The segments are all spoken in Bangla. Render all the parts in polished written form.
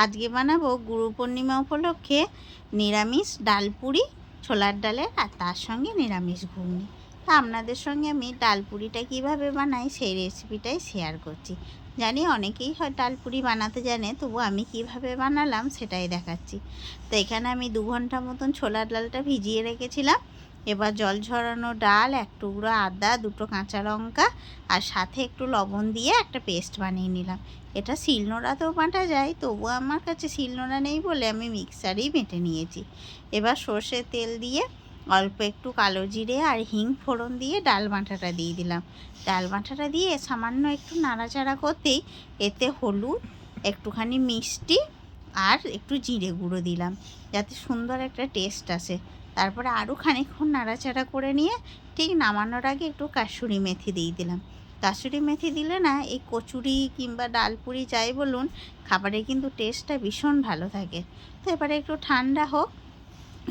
আজকে বানাবো গুরু পূর্ণিমা উপলক্ষে নিরামিষ ডাল পুরি, ছোলার ডালের, আর তার সঙ্গে নিরামিষ ঘুগনি। তা আপনাদের সঙ্গে আমি ডাল পুরিটা কীভাবে বানাই সেই রেসিপিটাই শেয়ার করছি। জানি অনেকেই হয় ডাল পুরি বানাতে জানে, তবু আমি কিভাবে বানালাম সেটাই দেখাচ্ছি। তো এখানে আমি 2 ঘন্টা মতন ছোলার ডালটা ভিজিয়ে রেখেছিলাম। এবার জল ঝরানো ডাল, 1 টুকরো আদা, 2টো কাঁচা লঙ্কা আর সাথে একটু লবণ দিয়ে একটা পেস্ট বানিয়ে নিলাম। এটা শিলনোড়াতেও বাটা যায়, তবুও আমার কাছে শিলনোড়া নেই বলে আমি মিক্সারেই বেটে নিয়েছি। এবার সর্ষের তেল দিয়ে অল্প একটু কালো জিরে আর হিং ফোড়ন দিয়ে ডাল বাটাটা দিয়ে দিলাম। ডাল বাটাটা দিয়ে সামান্য একটু নাড়াচাড়া করতেই এতে হলুদ, একটুখানি মিষ্টি আর একটু জিরে গুঁড়ো দিলাম, যাতে সুন্দর একটা টেস্ট আসে। তারপরে আরও খানিকক্ষণ নাড়াচাড়া করে নিয়ে ঠিক নামানোর আগে একটু কাসুরি মেথি দিয়ে দিলাম। কাসুরি মেথি দিলে না এই কচুরি কিংবা ডাল পুরি যাই বলুন, খাবারে কিন্তু টেস্টটা ভীষণ ভালো থাকে। তো এবারে একটু ঠান্ডা হোক,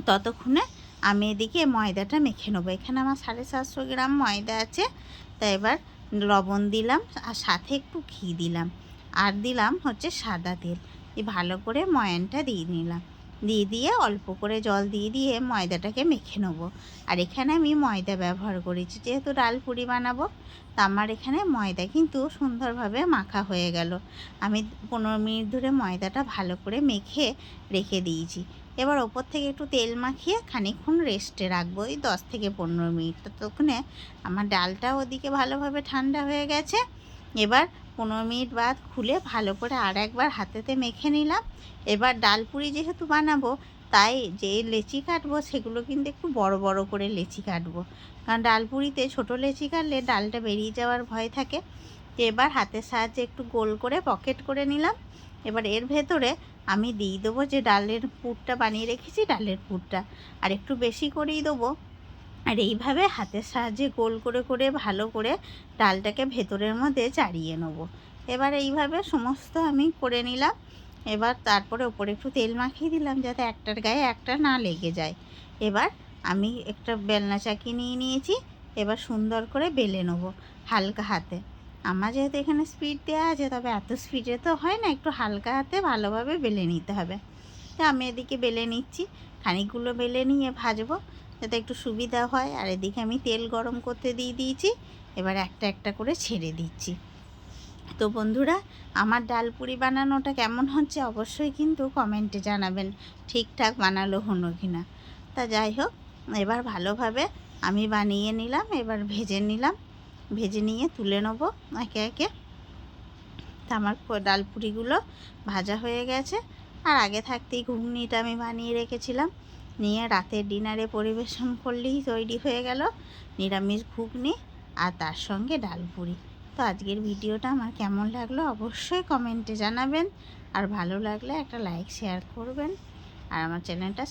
ততক্ষণে আমি এদিকে ময়দাটা মেখে নেবো। এখানে আমার 750 গ্রাম ময়দা আছে। তা এবার লবণ দিলাম আর সাথে একটু ঘি দিলাম আর দিলাম হচ্ছে সাদা তেল। ভালো করে ময়ানটা দিয়ে নিলাম, দিয়ে অল্প করে জল দিয়ে ময়দাটাকে মেখে নেবো। আর এখানে আমি ময়দা ব্যবহার করেছি, যেহেতু ডাল পুরি বানাবো। তা আমার এখানে ময়দা কিন্তু সুন্দরভাবে মাখা হয়ে গেল। আমি 15 মিনিট ধরে ময়দাটা ভালো করে মেখে রেখে দিয়েছি। এবার ওপর থেকে একটু তেল মাখিয়ে খানিকক্ষণ রেস্টে রাখবো, ওই 10 থেকে 15 মিনিট। ততক্ষণে আমার ডালটা ওদিকে ভালোভাবে ঠান্ডা হয়ে গেছে। এবার 15 মিনিট বাদ খুলে ভালো করে আর একবার হাতেতে মেখে নিলাম। এবার ডাল পুরি যেহেতু বানাবো, তাই যে লেচি কাটবো সেগুলো কিন্তু একটু বড় বড় করে লেচি কাটবো, কারণ ডাল পুরিতে ছোটো লেচি কাটলে ডালটা বেরিয়ে যাওয়ার ভয় থাকে। এবার হাতের সাহায্যে একটু গোল করে পকেট করে নিলাম। এবার এর ভেতরে আমি দিয়ে দেবো যে ডালের পুরটা বানিয়ে রেখেছি, ডালের পুরটা আর একটু বেশি করেই দেবো। আর এইভাবে হাতের সাহায্যে গোল করে করে ভালো করে ডালটাকে ভেতরের মধ্যে চাড়িয়ে নেবো। এবার এইভাবে সমস্ত আমি করে নিলাম। এবার তারপরে ওপরে একটু তেল মাখিয়ে দিলাম, যাতে একটার গায়ে একটা না লেগে যায়। এবার আমি একটা বেলনা চাকি নিয়েছি। এবার সুন্দর করে বেলে নেবো হালকা হাতে। আমার যেহেতু এখানে স্পিড দেওয়া আছে, তবে এত স্পিডে তো হয় না, একটু হালকা হাতে ভালোভাবে বেলে নিতে হবে। তো আমি এদিকে বেলে নিচ্ছি, খানিকগুলো বেলে নিয়ে ভাজবো যাতে একটু সুবিধা হয়। আর এদিকে আমি তেল গরম করতে দিয়েছি। এবার একটা একটা করে ছেড়ে দিচ্ছি। তো বন্ধুরা, আমার ডাল পুরি বানানোটা কেমন হচ্ছে অবশ্যই কিন্তু কমেন্টে জানাবেন, ঠিকঠাক বানালো হলো কি না। তা যাই হোক, এবার ভালোভাবে আমি বানিয়ে নিলাম। এবার ভেজে নিলাম, ভেজে নিয়ে তুলে নেবো একে একে। তা আমার ডাল পুরিগুলো ভাজা হয়ে গেছে। আর আগে থাকতেই ঘুগনিটা আমি বানিয়ে রেখেছিলাম, নিয়ে রাতের ডিনারে পরিবেশন করলেই তৈরি হয়ে গেল নিরামিষ ঘুগনি আর তার সঙ্গে ডাল পুরি। তো আজকের ভিডিওটা আমার কেমন লাগলো অবশ্যই কমেন্টে জানাবেন। আর ভালো লাগলে একটা লাইক শেয়ার করবেন আর আমার চ্যানেলটা